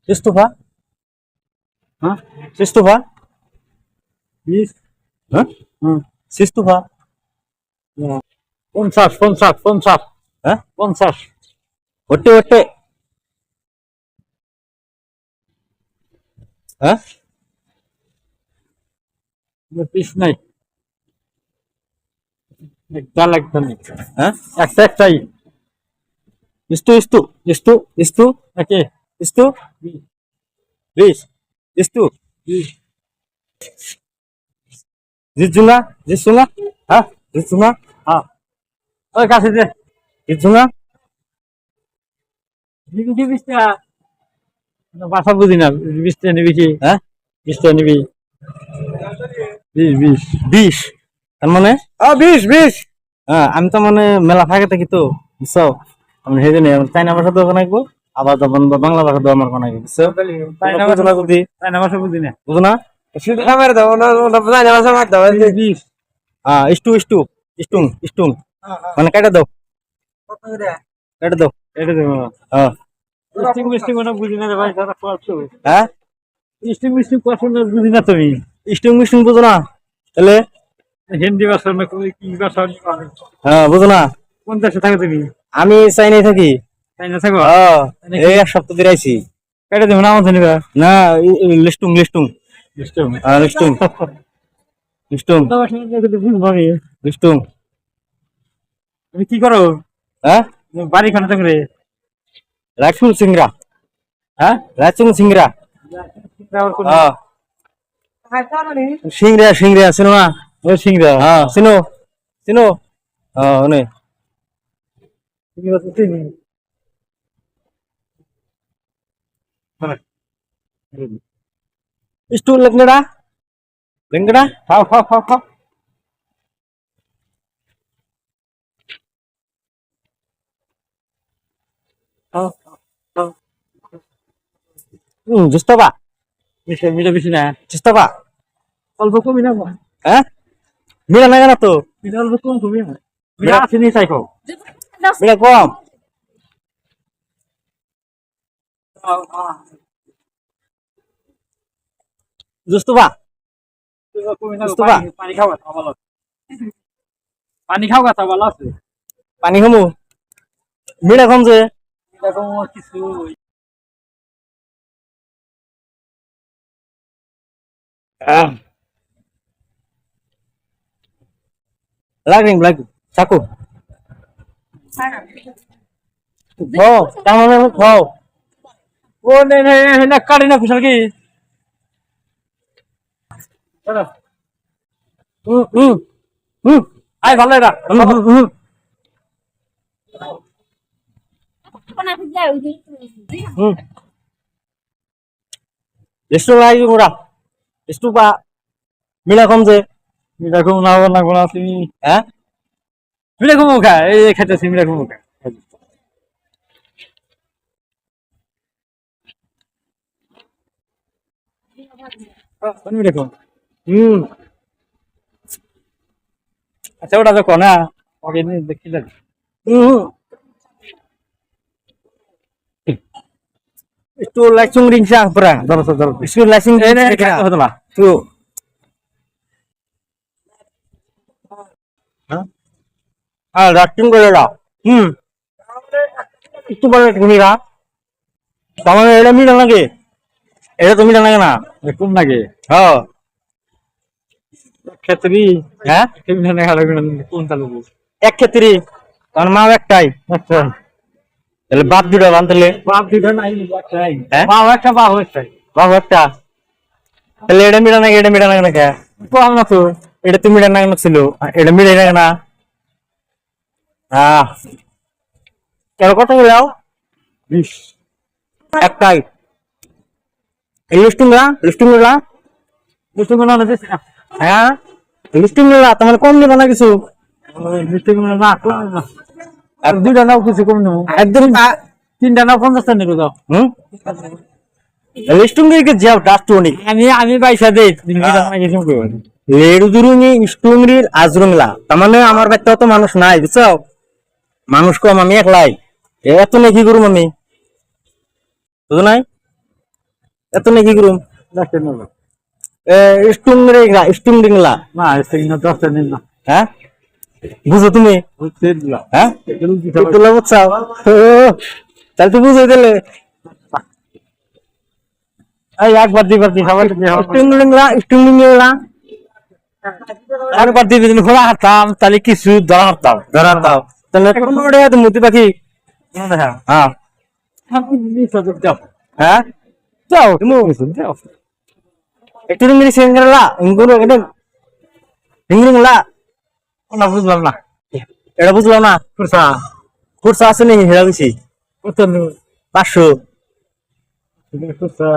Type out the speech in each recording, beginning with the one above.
ইস্তফা। হ্যাঁ ইস্তফা। বিশ। হ্যাঁ হুম। ইস্তফা। 50 50 50। হ্যাঁ 50। ಒಟ್ಟೆ ಒಟ್ಟೆ হ্যাঁ পিস নাই, একটা লাগবে না। হ্যাঁ একটা একটাই। ইস্তু ইস্তু ইস্তু ইস্তু নাকি? ইস্তু 20 ইস্তু বিশ। জিজুনা জিসুনা হ্যাঁ জিজুনা হ্যাঁ, ওই কাছে দে। জিজুনা নিবি কি 20 টাকা? বাসা বুঝি না, 20 টাকা নিবি কি? হ্যাঁ 20 টাকা নিবি? 20 20। 20 তার মানে 20 20। হ্যাঁ আমি তো মানে মেলা ফাঁকে থাকি তো বুঝছো আমি সেই জন্য চাইনা ভাষা দোকান আঁকবো আবার তখন বাংলা ভাষা দেওয়া আমার কোন আঁকবো বুঝছো বুঝো না যদি তাই না, বাসা বুঝি না। বুঝো না শুধু ক্যামেরা দাও না, ওটা বুঝাই না, ভাষা মার দাও। 20। হ্যাঁ ইষ্টু ইষ্টু ইষ্টুং ইষ্টুং মানে কেটে দাও কেটে দাও এটা দেবো। হ্যাঁ স্টিং মিস্টিং ওটা বুঝি না রে ভাই, সারা কষ্ট হবে। হ্যাঁ স্টিং মিস্টিং পছন্দ বুঝি না তুমি। ইষ্টুং মিষ্টুং বুঝো না তাহলে হিন্দি ভাষা না কি ভাষা? হ্যাঁ বুঝো না কোন দেশে থাকো তুমি? আমি চাইনাই থাকি তাই না থাকো? হ্যাঁ এই এক সপ্তাহ ধরে আইছি এটা দেবো না আমাদের নিবা। না লিস্টুং লিস্টুং হ্যাঁ লিস্টুং লিস্টুং লিস্টুং তুমি কি করো? হ্যাঁ বাড়ি খানা থাকলে? রাজপুর সিংরা হ্যাঁ, রাজপুর সিংরা হ্যাঁ সিংরা সিংরা চিনো না ওই সিংড়া। হ্যাঁ চিনো চিনো হ্যাঁ ওনে ইষ্টু লেংগড়া লেংগড়া খাও খাও খাও খাও। জুস্তবা বেশি মিটা বেশি না, জুস্তবা অল্প কমই না। হ্যাঁ মিলা লাগে না তো মিটা অল্প কম কমই না। মিটা আছে নি চাইকো? মিলা কম জুস্তবা বুঝতে পানি খাও গা ভালো। পানি খাও গা ভালো আছে। পানি খামু মিলা কম যে এরকম কিছু লাগিং লাগি চাকু খাও কেমন খাও ও নে নে না কাটি না কুশল কি? হুম হুম হুম আই ভালো এটা। হুম হুম ಎಷ್ಟು লাগি মোরা ಎಷ್ಟು বা মিলা কম যে মিটা কম না না কোন তুমি? হ্যাঁ মিটা কম খা, এই খাইতেছি মিটা কম খা। কোন মিটা কম? হুম আচ্ছা ওটা দেখো না, ওকে নিয়ে দেখি লাগে। হুম একটু লাইসুং রিংসা পরা ধরো তো ধরো। একটু লাইসুং এই নে খাইতে হতো না। তো হ্যাঁ রাস্টিং করে দাও হুম একটু বড় মিরা তার এটা মিলা লাগে এটা তো মিলা লাগে না কোন লাগে? হ্যাঁ ক্ষেত্রি। হ্যাঁ কেমন না খালো কোন তালু? এক ক্ষেত্রে কারণ মা একটাই আচ্ছা, তাহলে বাপ দুটা বানতালে বাপ দুটো নাই একটাই। হ্যাঁ? বাপ একটা বাপ একটাই। বাপ একটা তাহলে এটা মিলা নাকি এটা মিলা লাগে না কে কম না তো। এটা তো মিলা নাকি ছিল এটা মিলাই লাগে না হ্যাঁ কেন কত মিলাও 20। একটাই এই লিস্টিং মিলা মিষ্টি কোনো না দিস না। হ্যাঁ লিস্টিং মিলা তোমার কম নিবা না কিছু মিষ্টি কোনো না কম না। আর দুইটা নাও কিছু কম নেবো। একদম তিনটা নাও 50 টাকা নেবো। দাও। হুম লিস্টিং দিকে যাও ডাস্ট অনেক আমি পয়সা দেই, তুমি কি জানা কিছু কইবা? লেডু দুরুনি স্টুংরির আজরুংলা তার মানে আমার বাড়িতে অত মানুষ নাই বুঝছো মানুষ কম আমি একলাই এত নাকি করুম আমি বুঝো নাই এত নাকি করুম দশটা নেবো স্টুম ডিংলা না স্টিং না দশটা নিন না হ্যাঁ বুঝো তুমি বুঝতে দিলাম হ্যাঁ এগুলো বুঝছাও তাহলে তো বুঝাই দিলে এই একবার দুইবার দিই সবাই স্টুম ডিংলা একবার দিবি যদি ঘোড়া হারতাম তাহলে কিছু ধরা হারতাম তাহলে কোনোটা তো মুতি পাখি হ্যাঁ হ্যাঁ যাও তুমি একটু ইংলিশ সিঙ্গারা ইংগুলো একদম ইংলিশলা না বুঝলাম না এটা বুঝলাম না কুরসা খুরসা আছে নাকি হেরা বেশি কত নেব 500 কুরসা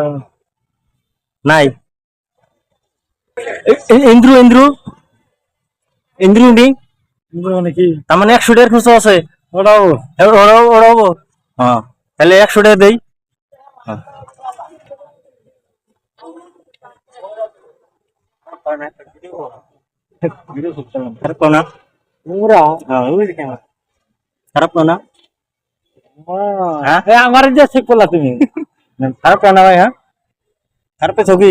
নাই ইন্দ্রু ইন্দ্রু ইন্দ্রু নি নাকি তার মানে 100 টাকার খুচরা আছে ওরাও ওড়াবো হ্যাঁ তাহলে 100 টাকা দেই খারাপ না ওরা খারাপ না আমার যে চেক করলা তুমি খারাপ না ভাই হ্যাঁ খারাপ ছবি